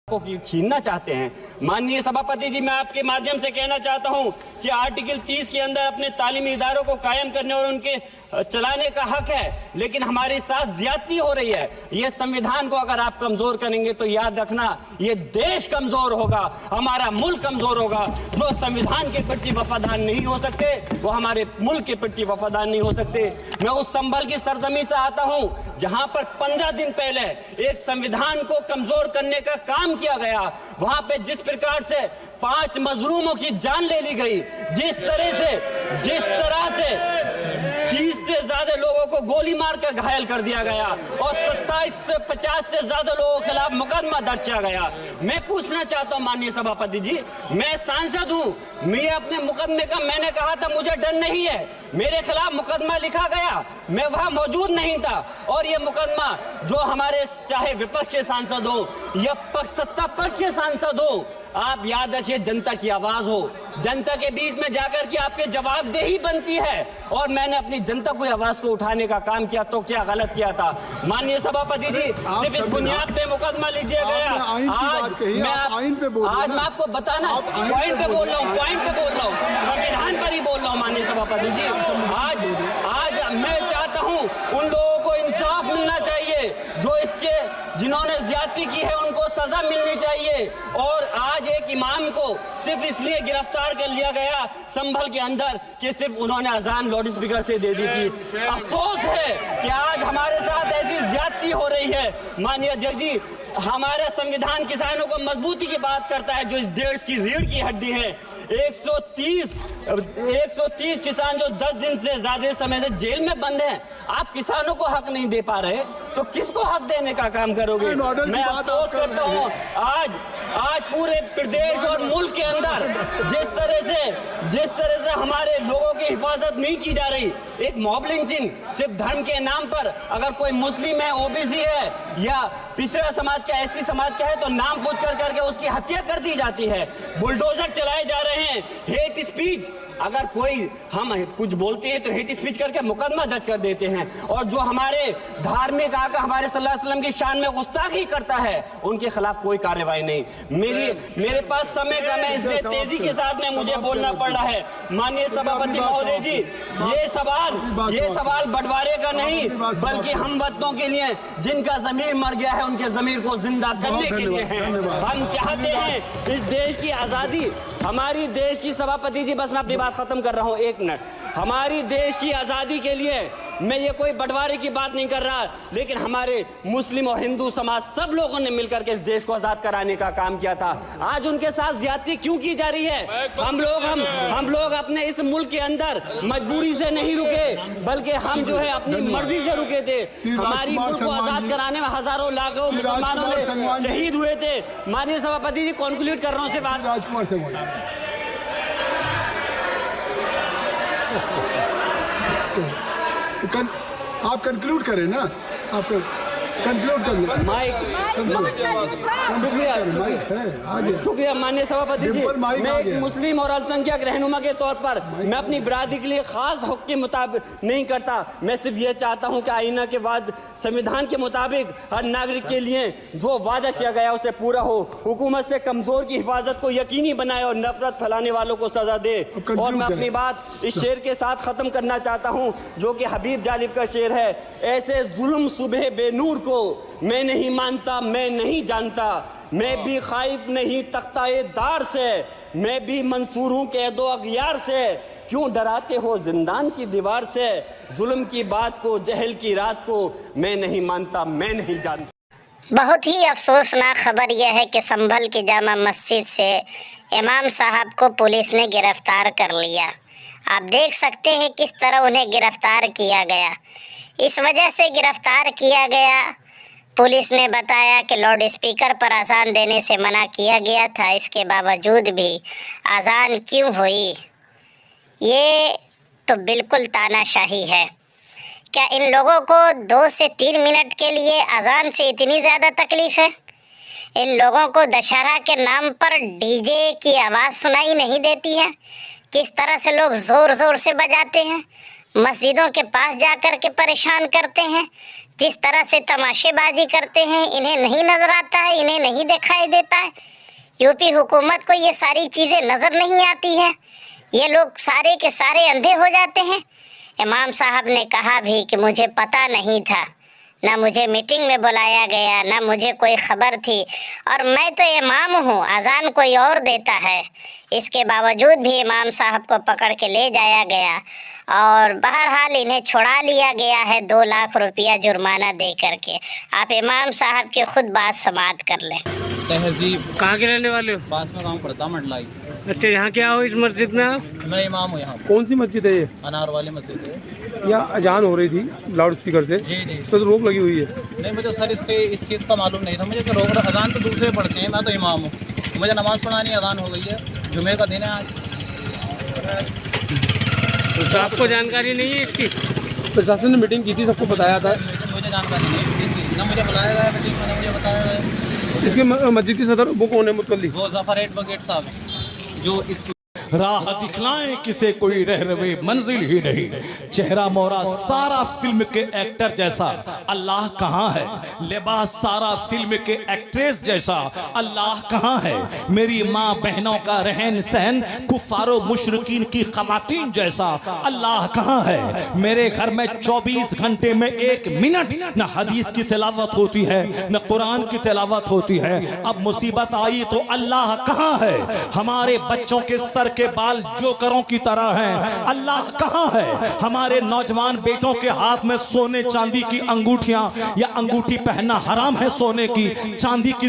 को छीनना चाहते हैं। माननीय सभापति जी, मैं आपके माध्यम से कहना चाहता हूं कि आर्टिकल 30 के अंदर अपने तालीमी इदारों को कायम करने और उनके चलाने का हक है, लेकिन हमारे साथ ज्यादती हो रही है। ये संविधान को अगर आप कमजोर करेंगे तो याद रखना ये देश कमजोर होगा, हमारा मुल्क कमजोर होगा। जो संविधान के प्रति वफादार नहीं हो सकते वो हमारे मुल्क के प्रति वफादार नहीं हो सकते। मैं उस संभल की सरजमी से आता हूं जहां पर 15 दिन पहले एक संविधान को कमजोर करने का काम किया गया। वहां पे जिस प्रकार से 5 मजलूमों की जान ले ली गई, जिस तरह से 30 से ज्यादा लोगों को गोली मारकर घायल कर दिया गया और 27 से 50 से ज्यादा लोगों के खिलाफ मुकदमा दर्ज किया गया। मैं पूछना चाहता हूं माननीय सभापति जी, मैं सांसद हूं, मैं अपने मुकदमे का मैंने कहा था मुझे डर नहीं है, मेरे खिलाफ मुकदमा लिखा गया, मैं वहां मौजूद नहीं था। और ये मुकदमा जो हमारे चाहे विपक्ष के सांसद हो या सत्ता पक्ष के सांसद हो, आप याद रखिए जनता की आवाज हो, जनता के बीच में जाकर के आपके जवाबदेही बनती है। और मैंने अपनी जनता की आवाज को उठाने का काम किया तो क्या गलत किया था माननीय सभापति जी? सिर्फ इस बुनियाद पे मुकदमा लीजिए गया। आज मैं आपको बताना पॉइंट पे बोल रहा हूँ, संविधान पर ही बोल रहा हूँ माननीय सभापति जी। आज मैं चाहता हूँ उन लोगों को इंसाफ मिलना चाहिए जो जिन्होंने ज्यादती की है, उनको सजा मिलनी चाहिए। और आज एक इमाम को सिर्फ इसलिए गिरफ्तार कर लिया गया संभल के अंदर कि सिर्फ उन्होंने अजान लाउड स्पीकर से दे दी थी। अफसोस है कि आज हमारे साथ ऐसी ज्यादती हो रही है। माननीय अध्यक्ष जी, हमारा संविधान किसानों को मजबूती की बात करता है जो इस देश की रीढ़ की हड्डी है। 130 किसान जो 10 दिन से ज्यादा समय से जेल में बंद हैं, आप किसानों को हक नहीं दे पा रहे तो किसको हक देने का काम करोगे? मैं अफसोस करता हूँ आज पूरे प्रदेश और मुल्क के अंदर जिस तरह से हमारे लोगों की हिफाजत नहीं की जा रही। एक मॉब लिंचिंग सिर्फ धर्म के नाम पर, अगर कोई मुस्लिम है, ओबीसी है या पिछड़ा समाज का, एससी समाज का है तो नाम पूछ करके उसकी हत्या कर दी जाती है। बुलडोजर चलाए जा रहे हैं। हेट स्पीच, अगर कोई हम कुछ बोलते हैं तो हेट स्पीच करके मुकदमा दर्ज कर देते हैं। और जो हमारे धार्मिक आका हमारे सल्लल्लाहु अलैहि वसल्लम की शान में गुस्ताखी करता है उनके खिलाफ कोई कार्रवाई नहीं। मेरे पास समय कम है, इसलिए तेजी के साथ में मुझे बोलना पड़ रहा है। माननीय सभापति महोदय जी, ये सवाल बंटवारे का नहीं बल्कि हम वतनों के लिए जिनका जमीर मर गया है उनके जमीर को जिंदा करने के लिए है। हम चाहते हैं इस देश की आजादी, हमारी देश की सभापति जी, बस मैं अपनी बात खत्म कर रहा हूं, 1 मिनट। हमारी देश की आजादी के लिए मैं ये कोई बंटवारे की बात नहीं कर रहा, लेकिन हमारे मुस्लिम और हिंदू समाज सब लोगों ने मिलकर के इस देश को आजाद कराने का काम किया था। आज उनके साथ ज्यादती क्यों की जा रही है? हम लोग अपने इस मुल्क के अंदर मजबूरी से नहीं रुके बल्कि हम जो है अपनी मर्जी से रुके थे। हमारी मुल्क को आजाद कराने में हजारों लाखों मुसलमानों ने शहीद हुए थे। माननीय सभापति जी, कॉन्क्लूड कर रहा हूँ, सिर्फ राजकुमार से आप कंक्लूड करें ना, आप कंक्लूड कर लें। शुक्रिया माननीय सभापति जी। मैं एक मुस्लिम और अल्पसंख्यक रहनुमा के तौर पर मैं अपनी बिरादरी के लिए खास हक के मुताबिक नहीं करता। मैं सिर्फ ये चाहता हूँ कि आईना के बाद संविधान के मुताबिक हर नागरिक के लिए जो वादा किया गया उसे पूरा हो, हुकूमत से कमजोर की हिफाजत को यकीनी बनाए और नफरत फैलाने वालों को सजा दे। और मैं अपनी बात इस शेर के साथ खत्म करना चाहता हूँ जो कि हबीब जालिब का शेर है। ऐसे जुल्म सुबह बेनूर को मैं नहीं मानता, मैं नहीं जानता, मैं भी खाइफ नहीं तख्ताए दार से, मैं भी मंसूर हूं कैदो अगयार से, क्यों डराते हो जिंदान की दीवार से, जुल्म की बात को, जहल की रात को मैं नहीं मानता, मैं नहीं जानता। बहुत ही अफसोसनाक खबर यह है कि संभल की जामा मस्जिद से इमाम साहब को पुलिस ने गिरफ्तार कर लिया। आप देख सकते हैं किस तरह उन्हें गिरफ्तार किया गया। इस वजह से गिरफ्तार किया गया, पुलिस ने बताया कि लाउड स्पीकर पर अजान देने से मना किया गया था, इसके बावजूद भी अजान क्यों हुई? ये तो बिल्कुल तानाशाही है। क्या इन लोगों को 2 से 3 मिनट के लिए अजान से इतनी ज़्यादा तकलीफ़ है? इन लोगों को दशहरा के नाम पर डीजे की आवाज़ सुनाई नहीं देती है? किस तरह से लोग ज़ोर ज़ोर से बजाते हैं? मस्जिदों के पास जाकर के परेशान करते हैं, जिस तरह से तमाशेबाजी करते हैं, इन्हें नहीं नज़र आता है, इन्हें नहीं दिखाई देता है। यूपी हुकूमत को ये सारी चीज़ें नज़र नहीं आती है, ये लोग सारे के सारे अंधे हो जाते हैं। इमाम साहब ने कहा भी कि मुझे पता नहीं था, ना मुझे मीटिंग में बुलाया गया, ना मुझे कोई ख़बर थी, और मैं तो इमाम हूँ, अजान कोई और देता है। इसके बावजूद भी इमाम साहब को पकड़ के ले जाया गया और बहरहाल इन्हें छुड़ा लिया गया है 2 लाख रुपया जुर्माना दे करके। आप इमाम साहब की खुद बात समाअत कर लें। तहजीब कहाँ के रहने वाले हो? पास में काम पड़ता मंडलाई। अच्छा, यहाँ क्या हो इस मस्जिद में आप? मैं इमाम हूँ यहाँ। कौन सी मस्जिद है ये? अनार वाली मस्जिद है। या अजान हो रही थी लाउड स्पीकर से? जी जी। इस पर तो रोक लगी हुई है। नहीं, मुझे सर इसके इस चीज़ का मालूम नहीं था। मुझे तो रोक अजान तो दूसरे पढ़ते हैं, मैं तो इमाम हूँ। मुझे नमाज़ पढ़ानी अजान हो गई है, जुमे का दिन है आज। तो आपको जानकारी नहीं है इसकी? प्रशासन ने मीटिंग की थी, सबको बताया था। मुझे जानकारी नहीं, ना मुझे बुलाया गया मीटिंग में, ना मुझे बताया गया। इसके मस्जिद की सदर वो कौन है मुतल्ली? वो जफर एडवोकेट साहब जो इस राह दिखलाएं किसे कोई रह रहे मंजिल ही नहीं। चेहरा मोरा सारा फिल्म के एक्टर जैसा, अल्लाह कहाँ है? लिबास सारा फिल्म के एक्ट्रेस जैसा, अल्लाह कहाँ है? मेरी माँ बहनों का रहन सहन कुफारो मुशरिकीन की खवातीन जैसा, अल्लाह कहाँ है? मेरे घर में 24 घंटे में 1 मिनट न हदीस की तिलावत होती है, न कुरान की तिलावत होती है। अब मुसीबत आई तो अल्लाह कहाँ है? हमारे बच्चों के सर के बाल जोकरों की तरह हैं, अल्लाह कहाँ है? हमारे नौजवान बेटों के हाथ में सोने चांदी की अंगूठियां या अंगूठी पहनना हराम है, सोने की चांदी की